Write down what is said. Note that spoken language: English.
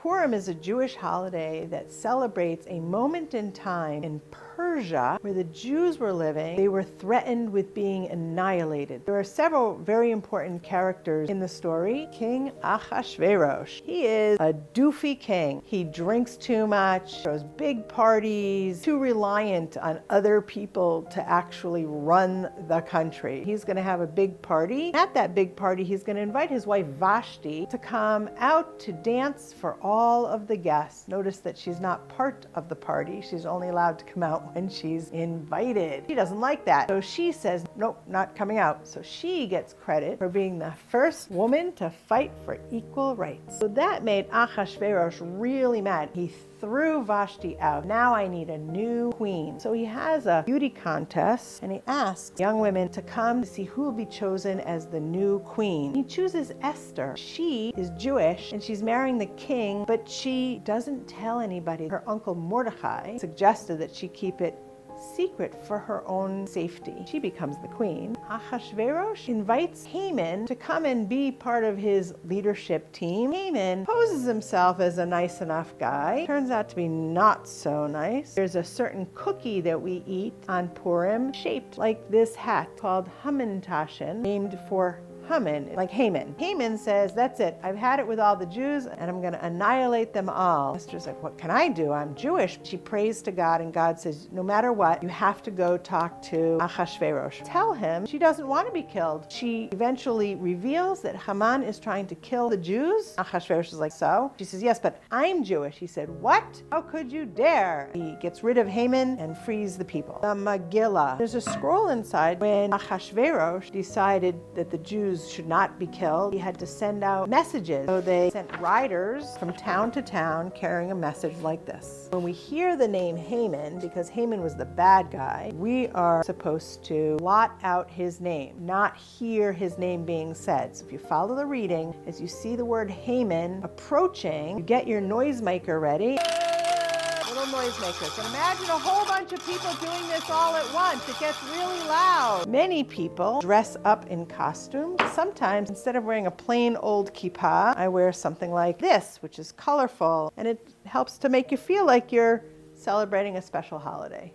Purim is a Jewish holiday that celebrates a moment in time in Persia where the Jews were living. They were threatened with being annihilated. There are several very important characters in the story. King Ahasuerus. He is a doofy king. He drinks too much, throws big parties, too reliant on other people to actually run the country. He's going to have a big party. At that big party, he's going to invite his wife Vashti to come out to dance for all of the guests. Notice that she's not part of the party. She's only allowed to come out when she's invited. She doesn't like that. So she says, nope, not coming out. So she gets credit for being the first woman to fight for equal rights. So that made Ahasuerus really mad. He threw Vashti out. Now I need a new queen. So he has a beauty contest and he asks young women to come to see who will be chosen as the new queen. He chooses Esther. She is Jewish and she's marrying the king, but she doesn't tell anybody. Her uncle Mordecai suggested that she keep it secret for her own safety. She becomes the queen. Ahasuerus invites Haman to come and be part of his leadership team. Haman poses himself as a nice enough guy. Turns out to be not so nice. There's a certain cookie that we eat on Purim shaped like this hat called Hamantashen, named for Haman, like Haman. Haman says, that's it. I've had it with all the Jews and I'm going to annihilate them all. Esther's like, what can I do? I'm Jewish. She prays to God and God says, no matter what, you have to go talk to Ahasuerus. Tell him she doesn't want to be killed. She eventually reveals that Haman is trying to kill the Jews. Ahasuerus is like, so? She says, yes, but I'm Jewish. He said, what? How could you dare? He gets rid of Haman and frees the people. The Megillah. There's a scroll inside. When Ahasuerus decided that the Jews should not be killed, he had to send out messages. So they sent riders from town to town carrying a message like this. When we hear the name Haman, because Haman was the bad guy, we are supposed to blot out his name, not hear his name being said. So if you follow the reading, as you see the word Haman approaching, you get your noisemaker ready. Little noisemakers. And imagine a whole bunch of people doing this all at once. It gets really loud. Many people dress up in costumes. Sometimes, instead of wearing a plain old kippah, I wear something like this, which is colorful, and it helps to make you feel like you're celebrating a special holiday.